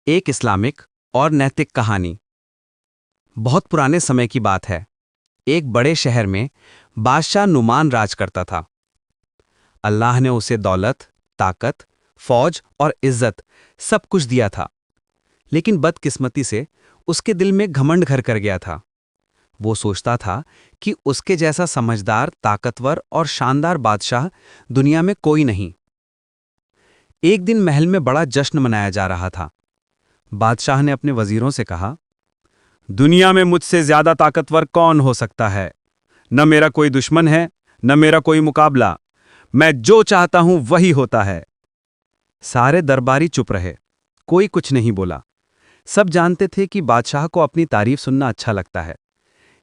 एक इस्लामिक और नैतिक कहानी। बहुत पुराने समय की बात है। एक बड़े शहर में बादशाह नुमान राज करता था। अल्लाह ने उसे दौलत, ताकत, फौज और इज्जत सब कुछ दिया था। लेकिन बदकिस्मती से उसके दिल में घमंड घर कर गया था। वो सोचता था कि उसके जैसा समझदार, ताकतवर और शानदार बादशाह दुनिया में कोई नहीं। एक दिन महल में बड़ा जश्न मनाया जा रहा था। बादशाह ने अपने वजीरों से कहा, दुनिया में मुझसे ज्यादा ताकतवर कौन हो सकता है? न मेरा कोई दुश्मन है, न मेरा कोई मुकाबला। मैं जो चाहता हूं वही होता है। सारे दरबारी चुप रहे, कोई कुछ नहीं बोला। सब जानते थे कि बादशाह को अपनी तारीफ सुनना अच्छा लगता है।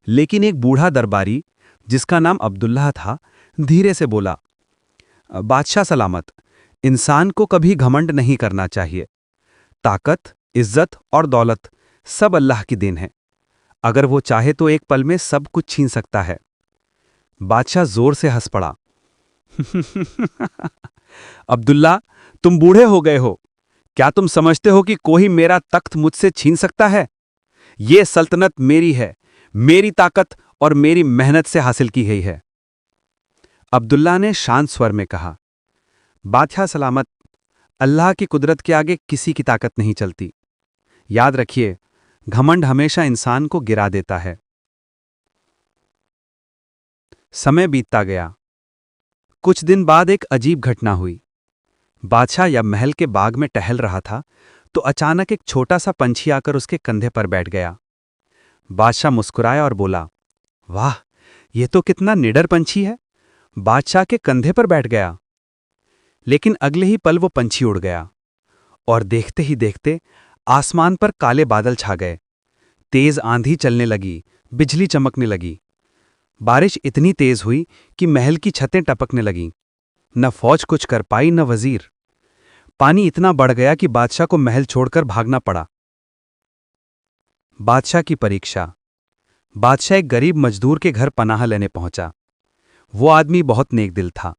लेकिन एक बूढ़ा दरबारी, जिसका नाम अब्दुल्लाह था, धीरे से बोला, बादशाह सलामत, इंसान को कभी घमंड नहीं करना चाहिए। ताकत, इज्जत और दौलत सब अल्लाह की देन है। अगर वो चाहे तो एक पल में सब कुछ छीन सकता है। बादशाह जोर से हंस पड़ा। अब्दुल्ला, तुम बूढ़े हो गए हो। क्या तुम समझते हो कि कोई मेरा तख्त मुझसे छीन सकता है? ये सल्तनत मेरी है, मेरी ताकत और मेरी मेहनत से हासिल की गई है। अब्दुल्ला ने शांत स्वर में कहा, बादशाह सलामत, अल्लाह की कुदरत के आगे किसी की ताकत नहीं चलती। याद रखिए, घमंड हमेशा इंसान को गिरा देता है। समय बीतता गया। कुछ दिन बाद एक अजीब घटना हुई। बादशाह या महल के बाग में टहल रहा था तो अचानक एक छोटा सा पंछी आकर उसके कंधे पर बैठ गया। बादशाह मुस्कुराया और बोला, वाह, यह तो कितना निडर पंछी है। बादशाह के कंधे पर बैठ गया। लेकिन अगले ही पल वो पंछी उड़ गया और देखते ही देखते आसमान पर काले बादल छा गए। तेज आंधी चलने लगी, बिजली चमकने लगी। बारिश इतनी तेज हुई कि महल की छतें टपकने लगीं। न फौज कुछ कर पाई, न वजीर। पानी इतना बढ़ गया कि बादशाह को महल छोड़कर भागना पड़ा। बादशाह की परीक्षा। बादशाह एक गरीब मजदूर के घर पनाह लेने पहुंचा। वो आदमी बहुत नेक दिल था।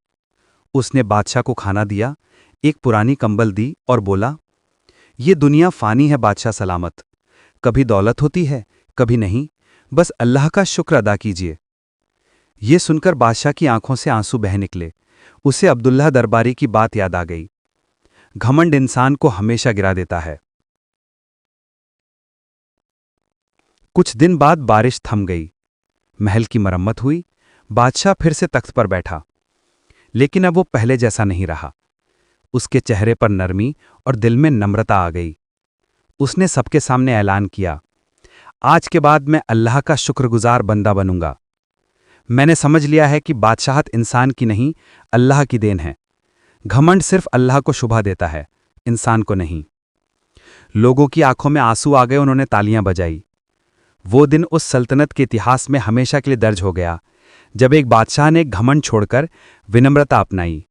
उसने बादशाह को खाना दिया, एक पुरानी कंबल दी और बोला, ये दुनिया फानी है बादशाह सलामत। कभी दौलत होती है, कभी नहीं। बस अल्लाह का शुक्र अदा कीजिए। ये सुनकर बादशाह की आंखों से आंसू बह निकले। उसे अब्दुल्लाह दरबारी की बात याद आ गई। घमंड इंसान को हमेशा गिरा देता है। कुछ दिन बाद बारिश थम गई। महल की मरम्मत हुई। बादशाह फिर से तख्त पर बैठा। लेकिन अब वो पहले जैसा नहीं रहा। उसके चेहरे पर नरमी और दिल में नम्रता आ गई। उसने सबके सामने ऐलान किया, आज के बाद मैं अल्लाह का शुक्रगुजार बंदा बनूंगा। मैंने समझ लिया है कि बादशाहत इंसान की नहीं, अल्लाह की देन है। घमंड सिर्फ अल्लाह को शुभा देता है, इंसान को नहीं। लोगों की आंखों में आंसू आ गए, उन्होंने तालियां बजाई। वो दिन उस सल्तनत के इतिहास में हमेशा के लिए दर्ज हो गया, जब एक बादशाह ने घमंड छोड़कर विनम्रता अपनाई।